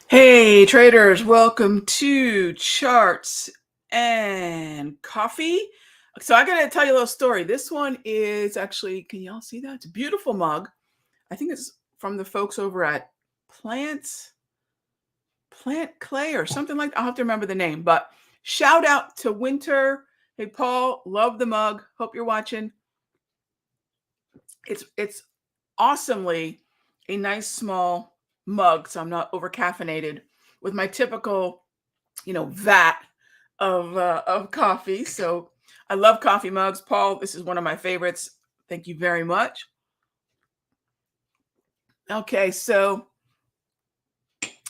Hey traders, welcome to Charts and Coffee. So I gotta tell you a little story. This one is actually, can y'all see that? It's a beautiful mug. I think it's from the folks over at Plant Clay or something like that. I'll have to remember the name, but shout out to Winter. Hey Paul, love the mug. Hope you're watching. It's awesomely a nice small mug, so I'm not over caffeinated with my typical vat of coffee. So I love coffee mugs. Paul, this is one of my favorites. Thank you very much. Okay, so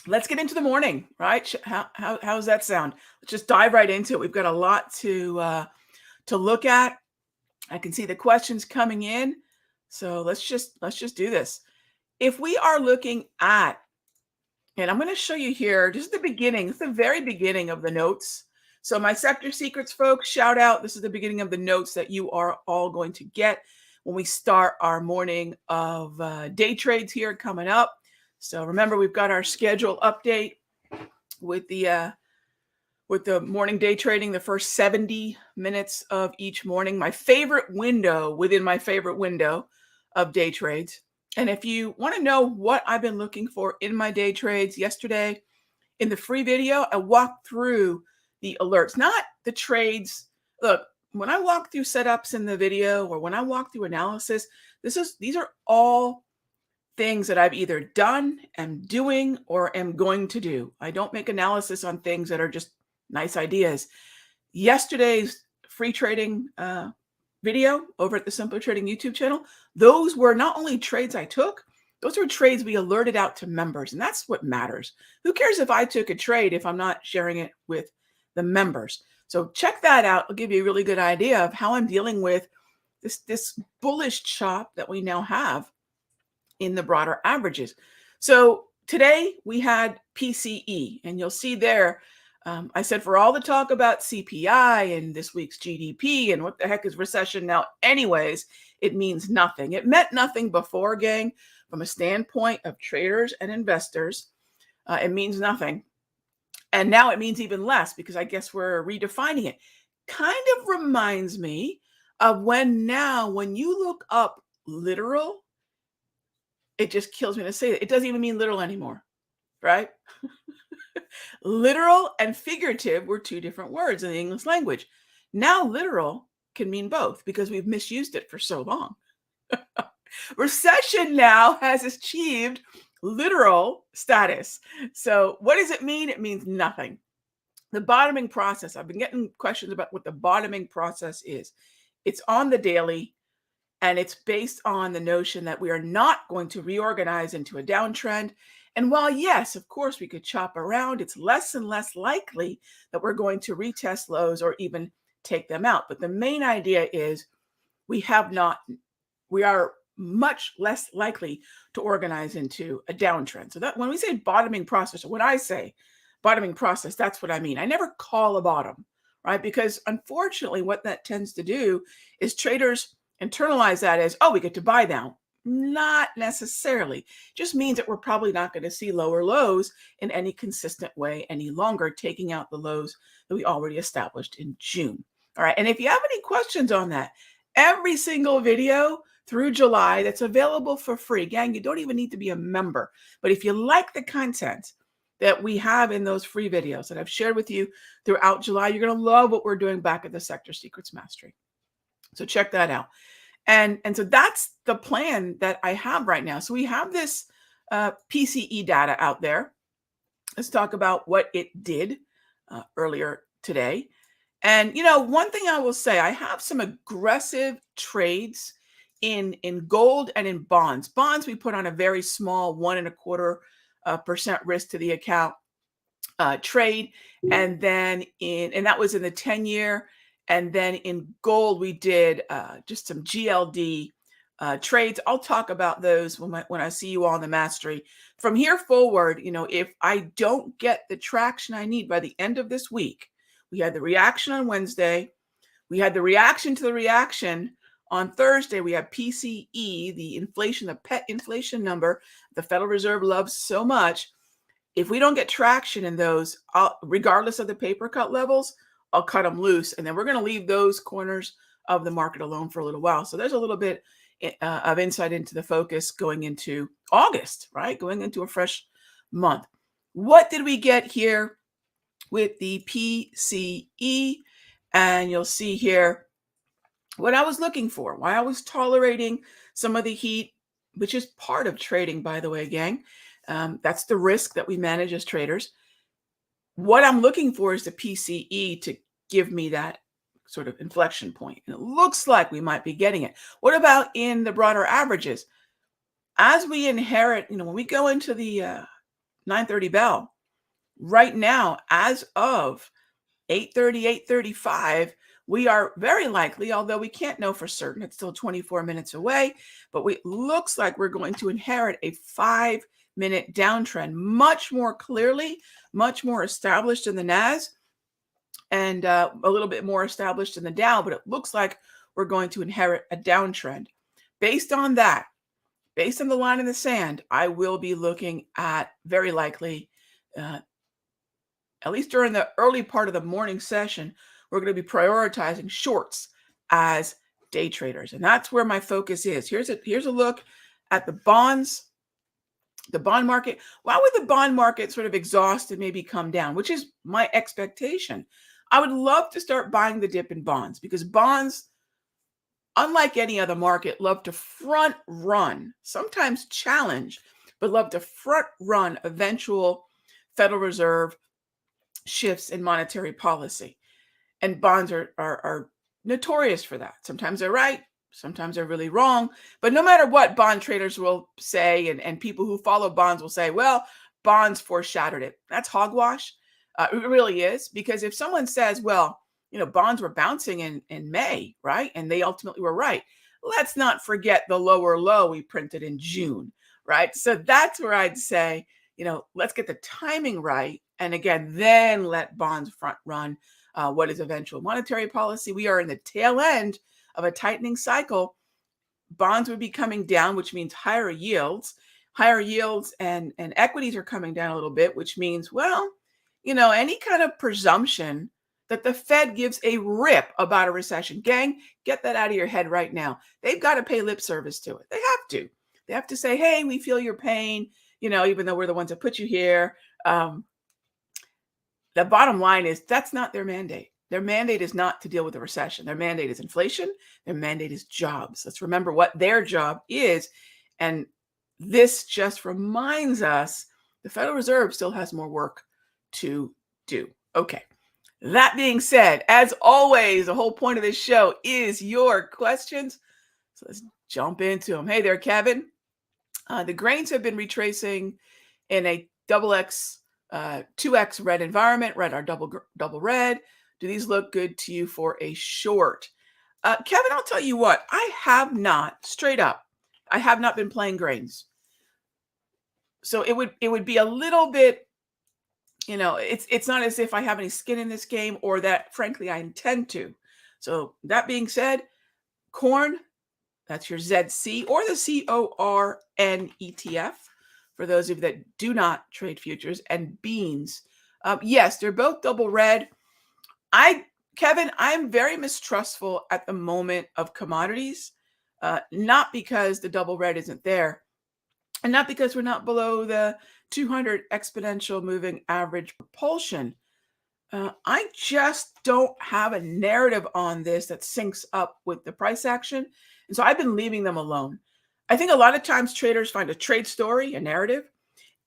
let's get into the morning, right? How's that sound? Let's just dive right into it. We've got a lot to look at. I can see the questions coming in. So let's just do this. If we are looking at, and I'm going to show you here, just the beginning, it's the very beginning of the notes. So my sector secrets folks, shout out. This is the beginning of the notes that you are all going to get when we start our morning of day trades here coming up. So remember, we've got our schedule update with the morning day trading, the first 70 minutes of each morning. My favorite window within my favorite window of day trades. And if you want to know what I've been looking for in my day trades, yesterday in the free video, I walked through the alerts, not the trades. Look, when I walk through setups in the video or when I walk through analysis, these are all things that I've either done, am doing, or am going to do. I don't make analysis on things that are just nice ideas. Yesterday's free trading video over at the Simple Trading YouTube channel, those were not only trades I took, those were trades we alerted out to members, and that's what matters. Who cares if I took a trade if I'm not sharing it with the members? So check that out. It'll give you a really good idea of how I'm dealing with this bullish chop that we now have in the broader averages. So today we had PCE, and you'll see there, I said for all the talk about CPI and this week's GDP and what the heck is recession now anyways, it means nothing. It meant nothing before, gang, from a standpoint of traders and investors. It means nothing. And now it means even less because I guess we're redefining it. Kind of reminds me of when you look up literal, it just kills me to say it. It doesn't even mean literal anymore, right? Literal and figurative were two different words in the English language. Now literal can mean both because we've misused it for so long. Recession now has achieved literal status. So what does it mean? It means nothing. The bottoming process, I've been getting questions about what the bottoming process is. It's on the daily, and it's based on the notion that we are not going to reorganize into a downtrend. And while, yes, of course, we could chop around, it's less and less likely that we're going to retest lows or even take them out. But the main idea is we are much less likely to organize into a downtrend. So that when we say bottoming process, or when I say bottoming process, that's what I mean. I never call a bottom, right? Because unfortunately, what that tends to do is traders internalize that as, oh, we get to buy now. Not necessarily. Just means that we're probably not going to see lower lows in any consistent way any longer, taking out the lows that we already established in June. All right. And if you have any questions on that, every single video through July that's available for free. Gang, you don't even need to be a member. But if you like the content that we have in those free videos that I've shared with you throughout July, you're going to love what we're doing back at the Sector Secrets Mastery. So check that out. And so that's the plan that I have right now. So we have this PCE data out there. Let's talk about what it did earlier today. And, one thing I will say, I have some aggressive trades in gold and in bonds. Bonds, we put on a very small 1.25% risk to the account trade. And then and that was in the 10-year. And then in gold, we did just some GLD trades. I'll talk about those when I see you all in the mastery. From here forward, if I don't get the traction I need by the end of this week, we had the reaction on Wednesday. We had the reaction to the reaction on Thursday. We have PCE, the inflation, the pet inflation number the Federal Reserve loves so much. If we don't get traction in those, regardless of the paper cut levels, I'll cut them loose. And then we're going to leave those corners of the market alone for a little while. So there's a little bit of insight into the focus going into August, right? Going into a fresh month. What did we get here with the PCE? And you'll see here what I was looking for, why I was tolerating some of the heat, which is part of trading, by the way, gang. That's the risk that we manage as traders. What I'm looking for is the PCE to give me that sort of inflection point. And it looks like we might be getting it. What about in the broader averages? As we inherit, when we go into the 9:30 bell, right now, as of 8:30, 8:35, we are very likely, although we can't know for certain, it's still 24 minutes away, but it looks like we're going to inherit a 5-minute downtrend, much more clearly, much more established in the NAS, and a little bit more established in the Dow, but it looks like we're going to inherit a downtrend. Based on that, based on the line in the sand, I will be looking at very likely, at least during the early part of the morning session, we're going to be prioritizing shorts as day traders. And that's where my focus is. Here's a look at the bonds, the bond market. Why would the bond market sort of exhaust and maybe come down, which is my expectation? I would love to start buying the dip in bonds because bonds, unlike any other market, love to front run, sometimes challenge, but love to front run eventual Federal Reserve shifts in monetary policy. And bonds are notorious for that. Sometimes they're right, sometimes they're really wrong. But no matter what, bond traders will say, and people who follow bonds will say, well, bonds foreshadowed it. That's hogwash. It really is. Because if someone says, well, bonds were bouncing in May, right? And they ultimately were right. Let's not forget the lower low we printed in June, right? So that's where I'd say, let's get the timing right. And again, then let bonds front run what is eventual monetary policy. We are in the tail end of a tightening cycle. Bonds would be coming down, which means higher yields. Higher yields and equities are coming down a little bit, which means, well, any kind of presumption that the Fed gives a rip about a recession. Gang, get that out of your head right now. They've got to pay lip service to it. They have to. They have to say, hey, we feel your pain, even though we're the ones that put you here. The bottom line is that's not their mandate. Their mandate is not to deal with the recession. Their mandate is inflation. Their mandate is jobs. Let's remember what their job is. And this just reminds us the Federal Reserve still has more work to do. Okay. That being said, as always, the whole point of this show is your questions. So let's jump into them. Hey there, Kevin. The grains have been retracing in a double X 2x red environment. Red are double red. Do these look good to you for a short? Kevin, I'll tell you what, I have not, straight up, I have not been playing grains. So it would be a little bit, it's not as if I have any skin in this game or that, frankly, I intend to. So that being said, corn, that's your ZC or the CORN ETF. For those of you that do not trade futures, and beans. Yes, they're both double red. Kevin, I'm very mistrustful at the moment of commodities, not because the double red isn't there, and not because we're not below the 200 exponential moving average propulsion. I just don't have a narrative on this that syncs up with the price action. And so I've been leaving them alone. I think a lot of times traders find a trade story, a narrative,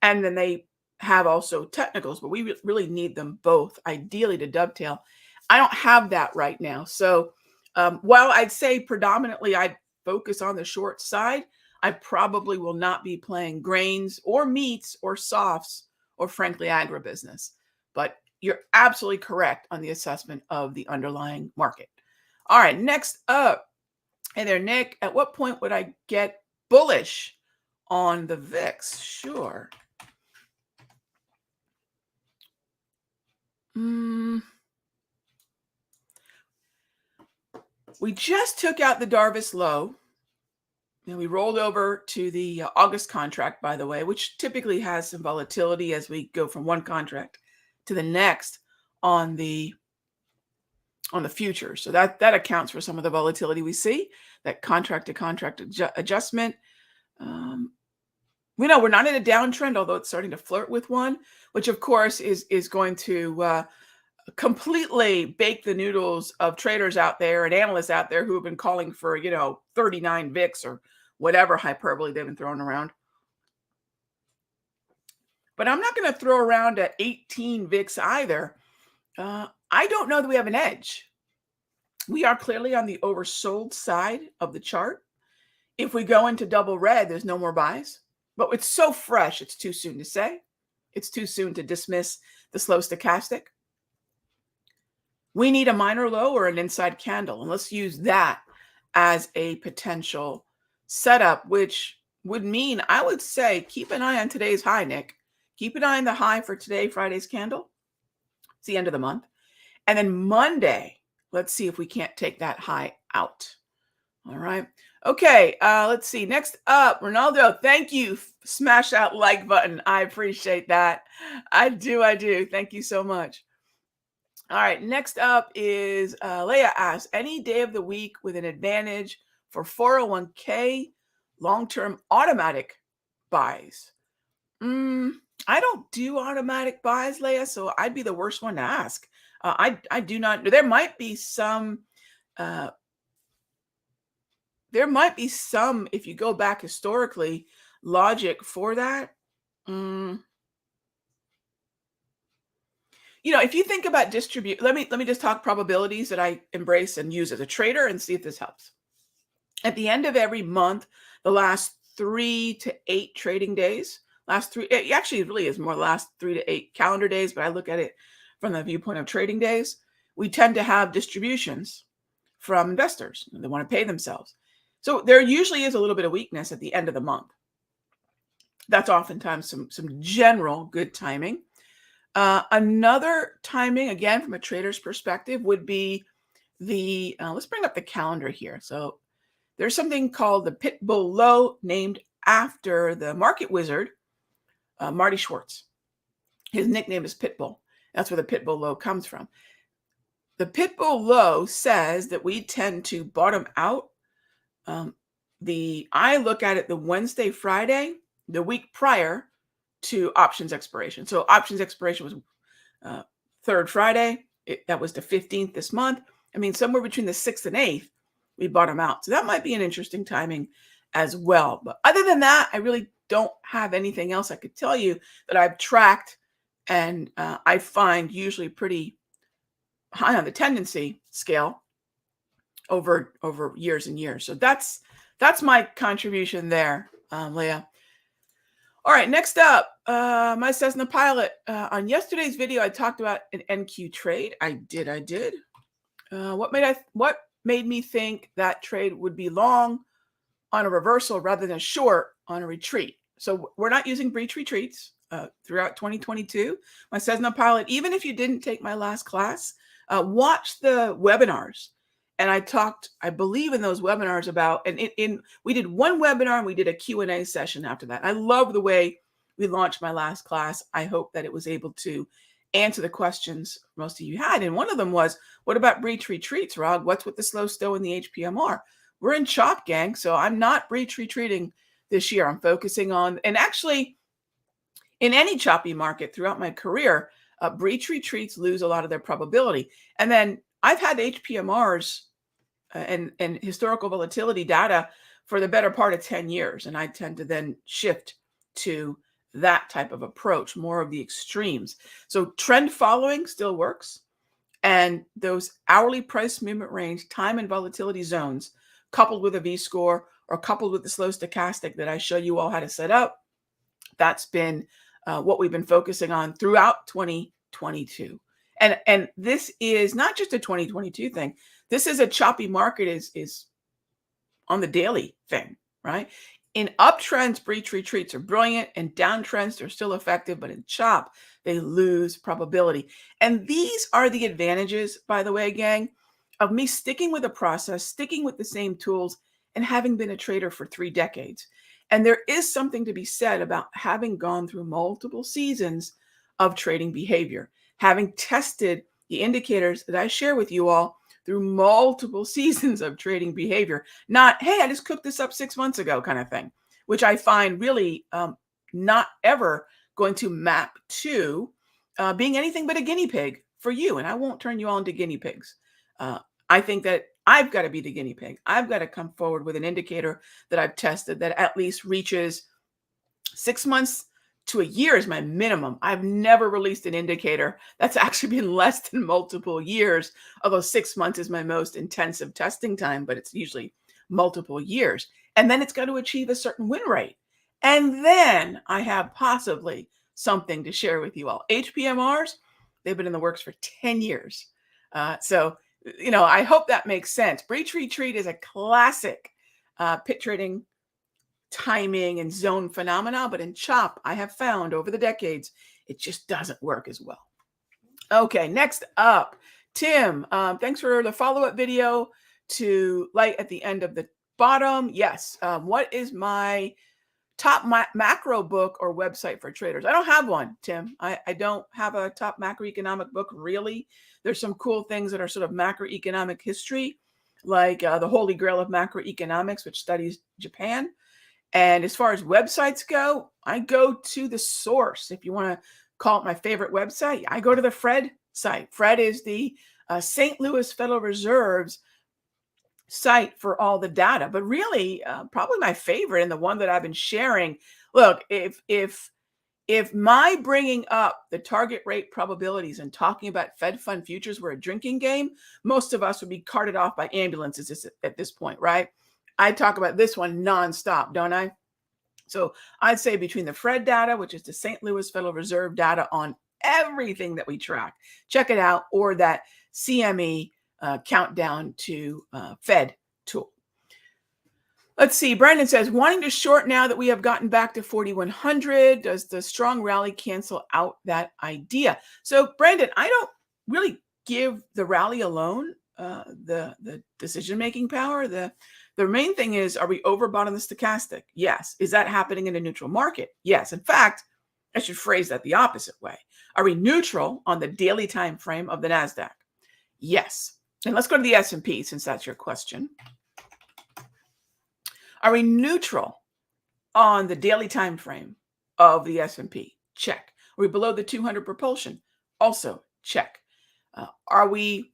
and then they have also technicals, but we really need them both, ideally, to dovetail. I don't have that right now. So while I'd say predominantly I'd focus on the short side, I probably will not be playing grains or meats or softs or, frankly, agribusiness. But you're absolutely correct on the assessment of the underlying market. All right, next up. Hey there, Nick. At what point would I get bullish on the VIX? Sure. We just took out the Darvis low. And we rolled over to the August contract, by the way, which typically has some volatility as we go from one contract to the next on the future. So that accounts for some of the volatility we see, that contract to contract adjustment. We know we're not in a downtrend, although it's starting to flirt with one, which of course is going to completely bake the noodles of traders out there and analysts out there who have been calling for 39 VIX or whatever hyperbole they've been throwing around. But I'm not going to throw around at 18 VIX either. I don't know that we have an edge. We are clearly on the oversold side of the chart. If we go into double red, there's no more buys. But it's so fresh, it's too soon to say. It's too soon to dismiss the slow stochastic. We need a minor low or an inside candle, and let's use that as a potential setup, which would mean, I would say, keep an eye on today's high, Nick. Keep an eye on the high for today, Friday's candle. It's the end of the month. And then Monday, let's see if we can't take that high out. All right. Okay, let's see. Next up, Ronaldo, thank you. Smash that like button. I appreciate that. I do. Thank you so much. All right, next up is Leah asks, any day of the week with an advantage for 401k long-term automatic buys? I don't do automatic buys, Leah, so I'd be the worst one to ask. I do not. There might be some, if you go back historically, logic for that. If you think about let me just talk probabilities that I embrace and use as a trader and see if this helps. At the end of every month, the last 3 to 8 trading days, it actually really is more last 3 to 8 calendar days, but I look at it from the viewpoint of trading days. We tend to have distributions from investors. They want to pay themselves. So there usually is a little bit of weakness at the end of the month. That's oftentimes some general good timing. Another timing, again, from a trader's perspective, would be let's bring up the calendar here. So there's something called the Pitbull Low, named after the market wizard, Marty Schwartz. His nickname is Pitbull. That's where the Pitbull Low comes from. The Pitbull Low says that we tend to bottom out. I look at it the Wednesday, Friday, the week prior to options expiration. So options expiration was third Friday. That was the 15th this month. I mean, somewhere between the 6th and 8th, we bottom out. So that might be an interesting timing as well. But other than that, I really don't have anything else I could tell you that I've tracked, and I find usually pretty high on the tendency scale over years and years. So that's my contribution there, Leah. All right, next up, my Cessna pilot. On yesterday's video, I talked about an NQ trade. I did. What made me think that trade would be long on a reversal rather than short on a retreat? So we're not using breach retreats throughout 2022. My Cessna pilot, even if you didn't take my last class, watch the webinars. And I talked, I believe, in those webinars about, and we did one webinar and we did a Q&A session after that. I love the way we launched my last class. I hope that it was able to answer the questions most of you had. And one of them was, what about breach retreats, Rog? What's with the slow stow in the HPMR? We're in chop, gang. So I'm not breach retreating this year. I'm focusing on, and actually in any choppy market throughout my career, breach retreats lose a lot of their probability. And then I've had HPMRs and historical volatility data for the better part of 10 years. And I tend to then shift to that type of approach, more of the extremes. So trend following still works. And those hourly price movement range, time and volatility zones, coupled with a V-score or coupled with the slow stochastic that I show you all how to set up, that's been what we've been focusing on throughout 2022. And this is not just a 2022 thing. This is a choppy market is on the daily thing, right? In uptrends, breach retreats are brilliant, and downtrends, they're still effective, but in chop, they lose probability. And these are the advantages, by the way, gang, of me sticking with the process, sticking with the same tools, and having been a trader for 3 decades. And there is something to be said about having gone through multiple seasons of trading behavior, having tested the indicators that I share with you all through multiple seasons of trading behavior. Not, hey, I just cooked this up 6 months ago kind of thing, which I find really not ever going to map to being anything but a guinea pig for you. And I won't turn you all into guinea pigs. I think that I've got to be the guinea pig. I've got to come forward with an indicator that I've tested that at least reaches 6 months to a year is my minimum. I've never released an indicator that's actually been less than multiple years, although 6 months is my most intensive testing time, but it's usually multiple years. And then it's got to achieve a certain win rate. And then I have possibly something to share with you all. HPMRs, they've been in the works for 10 years. So, I hope that makes sense. Breach retreat is a classic pit trading timing and zone phenomena, but in chop, I have found over the decades, it just doesn't work as well. Okay, next up, Tim, thanks for the follow-up video to light at the end of the bottom. Yes, what is my top macro book or website for traders? I don't have one, Tim. I don't have a top macroeconomic book, really. There's some cool things that are sort of macroeconomic history, like the Holy Grail of Macroeconomics, which studies Japan. And as far as websites go, I go to the source. If you want to call it my favorite website, I go to the Fred site. Fred is the St. Louis Federal Reserve's site for all the data, but really probably my favorite and the one that I've been sharing. Look, if my bringing up the target rate probabilities and talking about Fed fund futures were a drinking game, most of us would be carted off by ambulances at this point, right? I talk about this one nonstop, don't I? So I'd say between the Fred data, which is the St. Louis Federal Reserve data on everything that we track, check it out, or that CME countdown to Fed tool. Let's see. Brandon says, wanting to short now that we have gotten back to 4,100. Does the strong rally cancel out that idea? So, Brandon, I don't really give the rally alone the decision-making power. The main thing is, are we overbought on the stochastic? Yes. Is that happening in a neutral market? Yes. In fact, I should phrase that the opposite way. Are we neutral on the daily time frame of the NASDAQ? Yes. And let's go to the S&P since that's your question. Are we neutral on the daily time frame of the S&P? Check. Are we below the 200 propulsion? Also check. Are we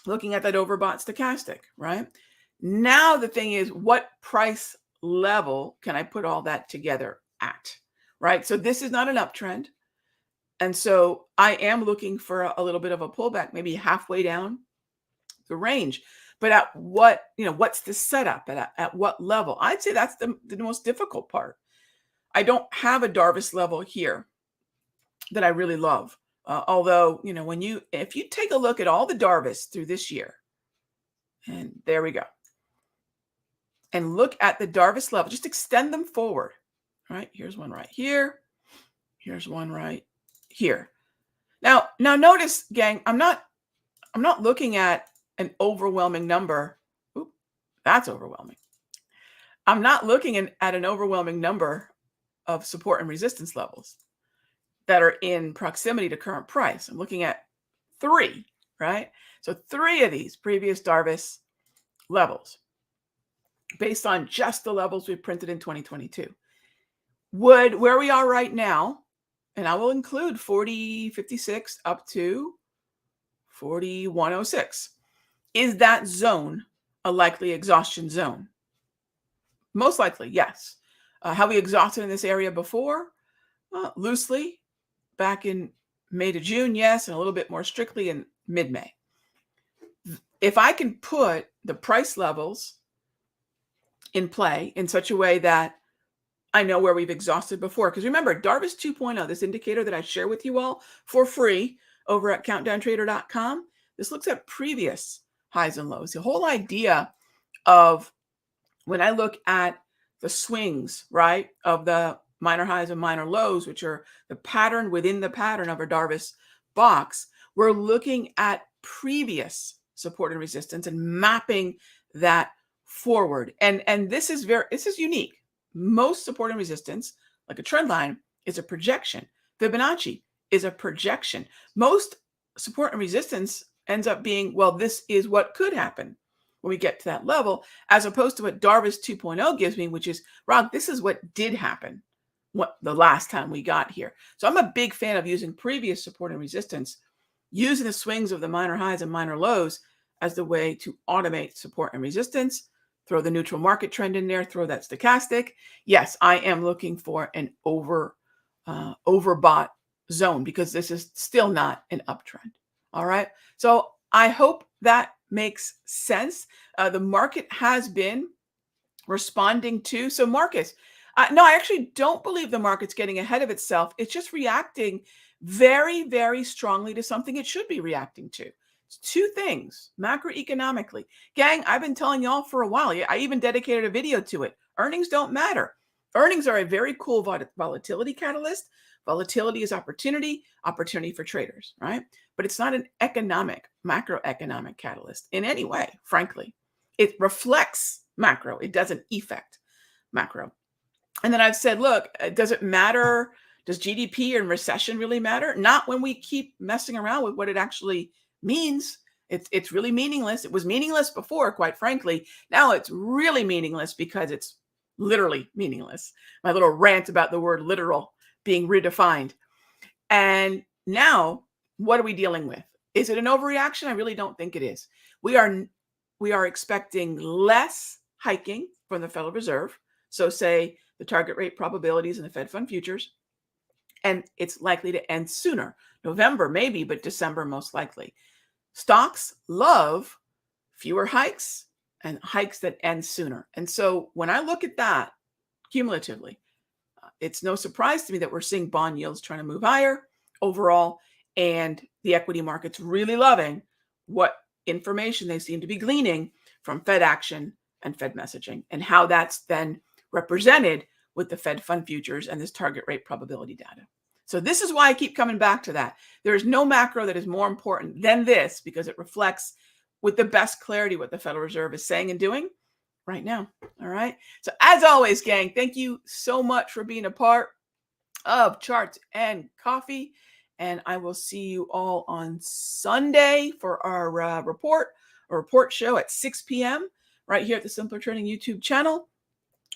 looking at that overbought stochastic, right? Now the thing is, what price level can I put all that together at, right? So this is not an uptrend. And so I am looking for a little bit of a pullback, maybe halfway down the range. But at what, what's the setup at what level? I'd say that's the most difficult part. I don't have a Darvis level here that I really love. Although, if you take a look at all the Darvis through this year, and there we go, and look at the Darvis level, just extend them forward, right? Here's one right here. Here's one right here. Now notice, gang, I'm not looking at an overwhelming number. Oop, that's overwhelming. I'm not looking at an overwhelming number of support and resistance levels that are in proximity to current price. I'm looking at 3, right? So 3 of these previous Darvis levels based on just the levels we printed in 2022. Would where we are right now, and I will include 40.56 up to 41.06. Is that zone a likely exhaustion zone? Most likely, yes. Have we exhausted in this area before? Loosely, back in May to June, yes, and a little bit more strictly in mid-May. If I can put the price levels in play in such a way that I know where we've exhausted before, because remember, Darvis 2.0, this indicator that I share with you all for free over at countdowntrader.com, this looks at previous highs and lows. The whole idea of when I look at the swings, right, of the minor highs and minor lows, which are the pattern within the pattern of a Darvis box, we're looking at previous support and resistance and mapping that forward. And this is unique. Most support and resistance, like a trend line, is a projection. Fibonacci is a projection. Most support and resistance ends up being, well, this is what could happen when we get to that level, as opposed to what Darvis 2.0 gives me, which is, Rog, this is what did happen the last time we got here. So I'm a big fan of using previous support and resistance, using the swings of the minor highs and minor lows as the way to automate support and resistance. Throw the neutral market trend in there, throw that stochastic. Yes, I am looking for an overbought zone because this is still not an uptrend. All right. So I hope that makes sense. The market has been responding to. So Marcus, no, I actually don't believe the market's getting ahead of itself. It's just reacting very, very strongly to something it should be reacting to. It's two things macroeconomically. Gang, I've been telling y'all for a while. I even dedicated a video to it. Earnings don't matter. Earnings are a very cool volatility catalyst. Volatility is opportunity, opportunity for traders, right? But it's not an macroeconomic catalyst in any way, frankly. It reflects macro. It doesn't affect macro. And then I've said, look, does it matter? Does GDP and recession really matter? Not when we keep messing around with what it actually means. It's really meaningless. It was meaningless before, quite frankly. Now it's really meaningless because it's literally meaningless. My little rant about the word literal being redefined. And now, what are we dealing with? Is it an overreaction? I really don't think it is. We are expecting less hiking from the Federal Reserve. So say the target rate probabilities in the Fed fund futures, and it's likely to end sooner. November, maybe, but December, most likely. Stocks love fewer hikes and hikes that end sooner. And so when I look at that cumulatively, it's no surprise to me that we're seeing bond yields trying to move higher overall, and the equity market's really loving what information they seem to be gleaning from Fed action and Fed messaging, and how that's then represented with the Fed fund futures and this target rate probability data. So this is why I keep coming back to that. There is no macro that is more important than this, because it reflects with the best clarity what the Federal Reserve is saying and doing right now. All right. So as always, gang, thank you so much for being a part of Charts and Coffee. And I will see you all on Sunday for our report show at 6 p.m. right here at the Simpler Trading YouTube channel.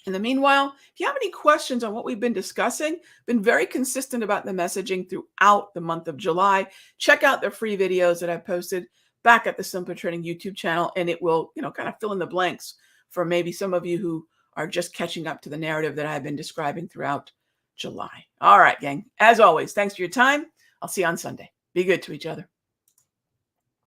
In the meanwhile, if you have any questions on what we've been discussing, been very consistent about the messaging throughout the month of July. Check out the free videos that I've posted back at the Simpler Trading YouTube channel, and it will, kind of fill in the blanks for maybe some of you who are just catching up to the narrative that I've been describing throughout July. All right, gang. As always, thanks for your time. I'll see you on Sunday. Be good to each other.